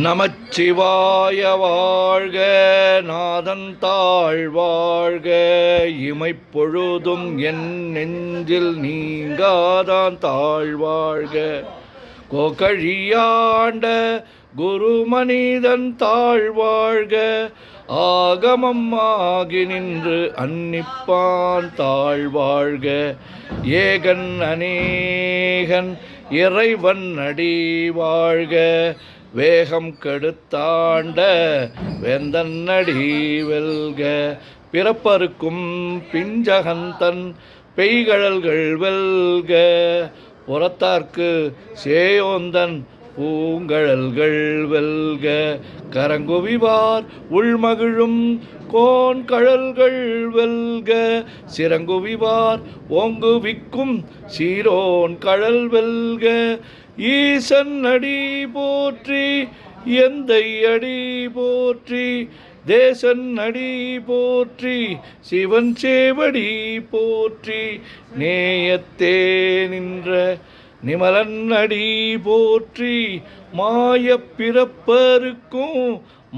நமச்சிவாய வாழ்க, நாதன் தாழ் வாழ்க, இமைப்பொழுதும் என் நெஞ்சில் நீங்காதான் தாழ் வாழ்க. கோகழியாண்ட குருமனிதன் தாழ் வாழ்க, ஆகமம் ஆகி நின்று அன்னிப்பான் தாழ் வாழ்க. ஏகன் அநேகன் இறைவன் அடி வாழ்க, வேகம் கெடுத்தாண்ட வேந்தன் அடி வெல்க. பிறப்பருக்கும் பிஞ்சகந்தன் பெய்கழல்கள் வெல்க, புறத்தார்க்கு சேயோந்தன் பூங்கழல்கள் வெல்க. கரங்குவிவார் உள்மகிழும் கோன் கழல்கள் வெல்க, சிறங்குவிவார் ஓங்குவிக்கும் சீரோன் கழல் வெல்க. ஈசன் அடி போற்றி, எந்தை அடி போற்றி, தேசன் அடி போற்றி, சிவன் சேவடி போற்றி, நேயத்தே நின்ற நிமலன் அடி போற்றி, மாயப் பிறப்பருக்கும்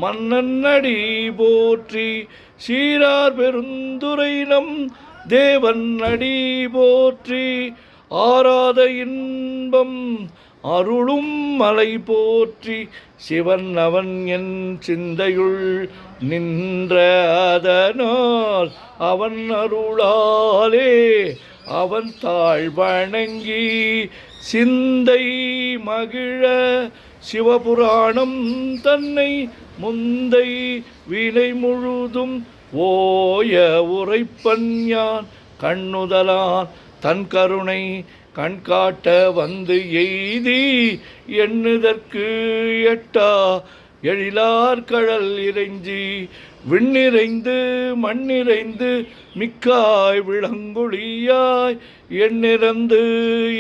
மன்னன் அடி போற்றி, சீரார் பெருந்துரை நம் தேவன் அடி போற்றி, ஆராத இன்பம் அருளும் மலை போற்றி, சிவன் அவன் என் சிந்தையுள் நின்ற அதனால் அவன் அருளாலே அவன் தாழ் வணங்கி சிந்தை மகிழ சிவபுராணம் தன்னை முந்தை வினை முழுதும் ஓய உரைப்பன் யான். கண்ணுதலான் தன் கருணை கண்காட்ட வந்து எய்தி எண்ணுதற்கு எட்டா எழிலார் கழல் இறைஞ்சி, விண்ணிறைந்து மண்ணிறைந்து மிக்காய் விளங்குழியாய், எண்ணிறந்து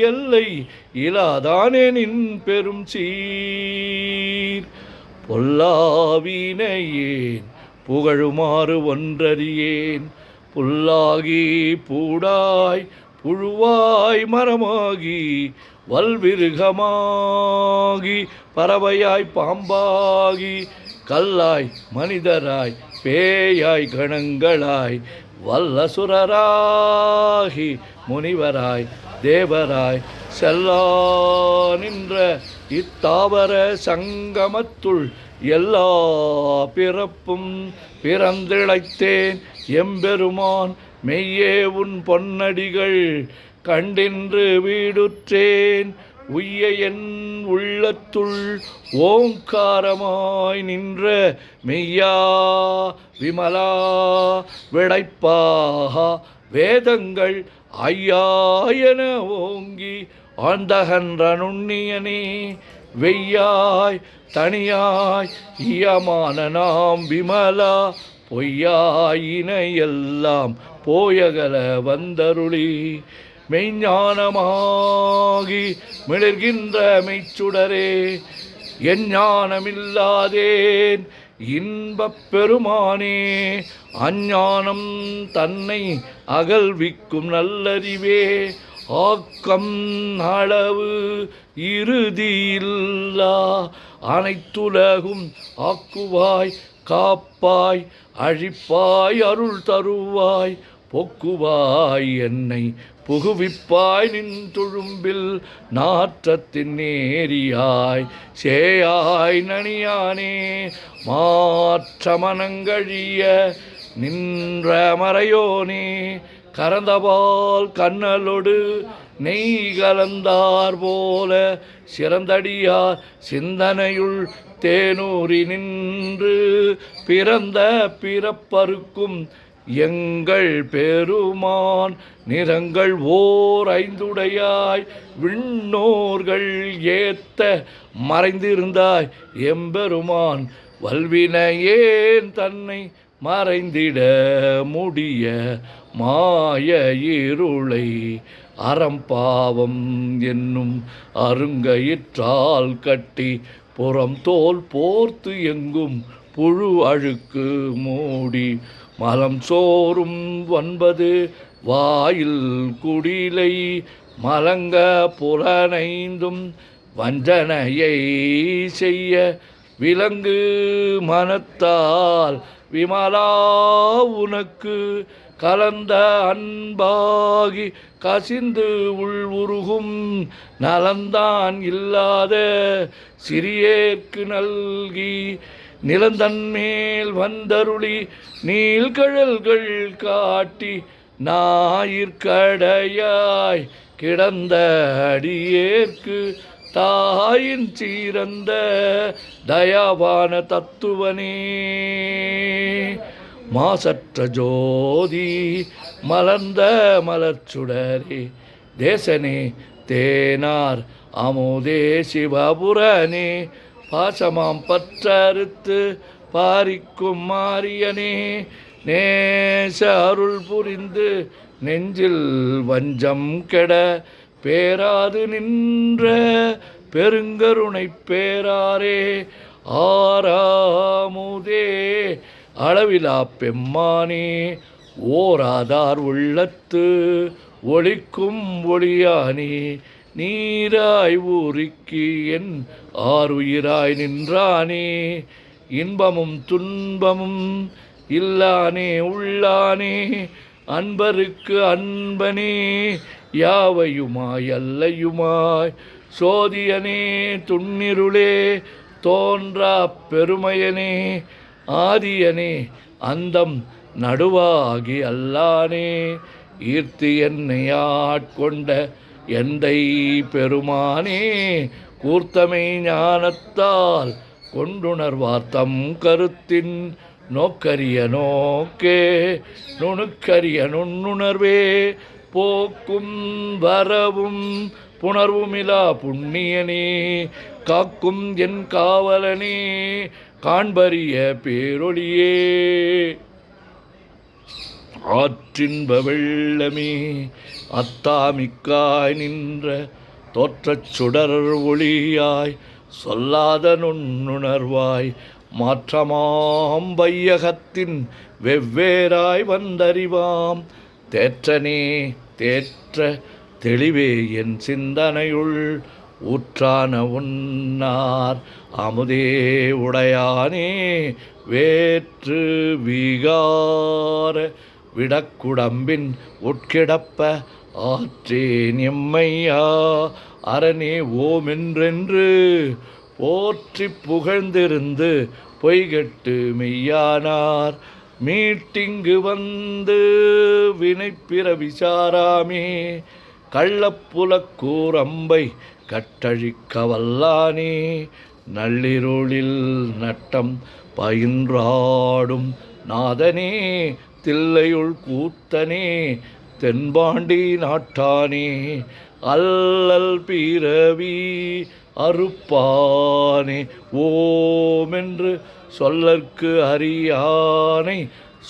எல்லை இலாதானேனின் பெரும் சீர். பொல்லாவினையேன் புகழுமாறு ஒன்றறியேன், புல்லாகி பூடாய் புழுவாய் மரமாகி வல்விருகமாகி பறவையாய் பாம்பாகி கல்லாய் மனிதராய் பேயாய் கணங்களாய் வல்லசுரராகி முனிவராய் தேவராய் செல்லா நின்ற இத்தாவர சங்கமத்துள் எல்லா பிறப்பும் பிறந்திழைத்தேன் எம்பெருமான். மெய்யே உன் பொன்னடிகள் கண்டின்று வீடுற்றேன், உய்ய என் உள்ளத்துள் ஓங்காரமாய் நின்ற மெய்யா விமலா விடைப்பாக வேதங்கள் ஐயாயன ஓங்கி ஆழ்ந்தகன்ற நுண்ணியனே. வெய்யாய் தனியாய் ஈயமான நாம் விமலா, பொய்யாயினையெல்லாம் போயகல வந்தருளி, மெய்ஞானமாகி மிளர்கின்ற மெய்ச்சுடரே. எஞ்ஞானமில்லாதேன் இன்பப் பெருமானே, அஞ்ஞானம் தன்னை அகல்விக்கும் நல்லறிவே. ஆக்கம் அளவு இறுதியில்லா அனைத்துலகும் ஆக்குவாய் காப்பாய் அழிப்பாய் அருள் தருவாய், பொக்குவாய் என்னை புகுவிப்பாய் நின் துழும்பில் நாற்றத்தின் நேரியாய் சேயாய் நனியானே. மாற்ற மனங்கழிய நின்ற மறையோனே, கரந்தபால் கண்ணலொடு நெய் கலந்தார் போல சிறந்தடியார் சிந்தனையுள் தேனூரி நின்று பிறந்த பிறப்பருக்கும் எங்கள் பெருமான். நிறங்கள் ஓர் ஐந்துடையாய் விண்ணோர்கள் ஏத்த மறைந்திருந்தாய் எம்பெருமான். வல்வினையேன் தன்னை மறைந்திட முடிய மாய இருளை அறம்பாவம் என்னும் அருங்கயிற்றால் கட்டி, புறம் தோல் போர்த்து எங்கும் புழு அழுக்கு மூடி, மலம் சோறும் 9 வாயில் குடிலை மலங்க புலனைந்தும் வஞ்சனையை செய்ய விலங்கு மனத்தால் விமலா உனக்கு கலந்த அன்பாகி கசிந்து உள்வுருகும் நலந்தான் இல்லாத சிறியேற்கு நல்கி நிலந்தன்மேல் வந்தருளி நீள்கழல்கள் காட்டி ஞாயிற்கடையாய் கிடந்த அடியேற்கு தாயின் சீரந்த தயாவான தத்துவனே மாசற்ற ஜோதி மலர்ந்த மலர்ச்சுடரே தேசனே தேனார் அமுதே சிவபுரனே பாசமாம் பற்றறுத்து பாரிக்கும் மாரியனே நேச அருள் புரிந்து நெஞ்சில் வஞ்சம் கெட பேராது நின்ற பெருங்கருணை பேராரே ஆறாமுதே அளவிலா பெம்மானே ஓராதார் உள்ளத்து ஒளிக்கும் ஒளியானே நீராய் ஊறிக்கு என் ஆறுயிராய் நின்றானே இன்பமும் துன்பமும் இல்லானே உள்ளானே அன்பருக்கு அன்பனே யாவையுமாய் அல்லையுமாய் சோதியனே துன்னிருளே தோன்றா பெருமையனே ஆதியனே அந்தம் நடுவாகி அல்லானே ஈர்த்து என்னை ஆட்கொண்ட எந்தை பெருமானே கூர்த்தமை ஞானத்தால் கொண்டுணர்வார் தம் கருத்தின் நோக்கரிய நோக்கே நுணுக்கரிய நுண்ணுணர்வே போக்கும் வரவும் புணர்வுமிலா புண்ணியனே காக்கும் என் காவலனே காண்பரிய பேரொளியே ஆற்றின்ப வெள்ளமே அத்தாமிக்காய் நின்ற தோற்றச் சுடர் ஒளியாய் சொல்லாத நுண்ணுணர்வாய் மாற்றமாம் வையகத்தின் வெவ்வேறாய் வந்தறிவாம் தேற்றனே தேற்ற தெளிவே என் சிந்தனையுள் ஊற்றான உன்னார் அமுதே உடையானே வேற்று விகார விடக்குடம்பின் உட்கிடப்ப ஆற்றேன் எம்மையா அரணே ஓமென்றென்று போற்றி புகழ்ந்திருந்து பொய்கட்டு மெய்யானார் மீட்டிங்கு வந்து வினைப்பிற விசாராமே கள்ளப்புலக்கூரம்பை கட்டழிக்க வல்லானே நள்ளிருளில் நட்டம் பயின்றாடும் நாதனே தில்லையுள் கூத்தனே தென்பாண்டி நாட்டானே அல்லல் பிறவி அறுப்பானே ஓமென்று சொல்லற்கு அறியானை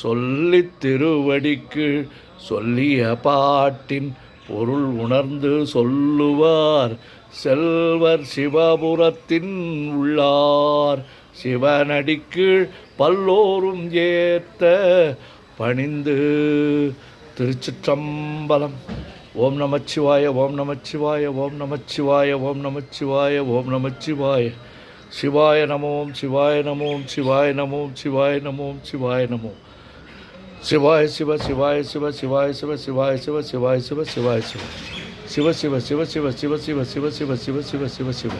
சொல்லித் திருவடிக்கு சொல்லிய பாட்டின் பொருள் உணர்ந்து சொல்லுவார் செல்வர் சிவபுரத்தின் உள்ளார் சிவனடிக்கு பல்லோரும் ஏத்த பணிந்து. திருச்சிற்றம்பலம். ஓம் நமச்சிவாய ஓம் நமச்சிவாய ஓம் நமச்சிவாய ஓம் நமச்சிவாய ஓம் நமச்சிவாய. சிவாய நமோம் சிவாய நமோம் சிவாய நமோம் சிவாய நமோம் சிவாய நமோம். சிவாய சிவ சிவாய சிவ சிவாய சிவ சிவாய சிவ சிவாய சிவ சிவாய சிவ சிவ சிவ சிவ சிவ சிவ சிவ சிவ சிவ சிவ சிவ சிவ சிவ.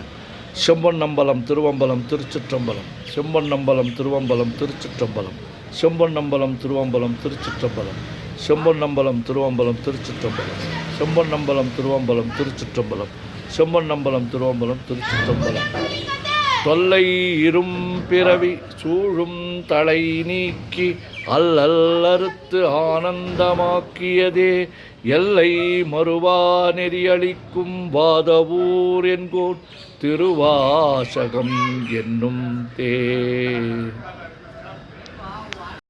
செம்பொன்னம்பலம் திருவம்பலம் திருச்சிற்றம்பலம். செம்பொன்னம்பலம் திருவம்பலம் திருச்சிற்றம்பலம். செம்பொன்னம்பலம் திருவம்பலம் திருச்சிற்றம்பலம். செம்பொன்னம்பலம் திருவம்பலம் திருச்சிற்றம்பலம். செம்பொன்னம்பலம் திருவம்பலம் திருச்சிற்றம்பலம். செம்பொன்னம்பலம் திருவம்பலம் திருச்சிற்றம்பலம். தொல்லை இரும் பிறவி சூழும் தலை நீக்கி அல்லல்லறுத்து ஆனந்தமாக்கியதே எல்லை மறுவா நெறியளிக்கும் வாதவூர் என்கோட் திருவாசகம் என்னும் தே.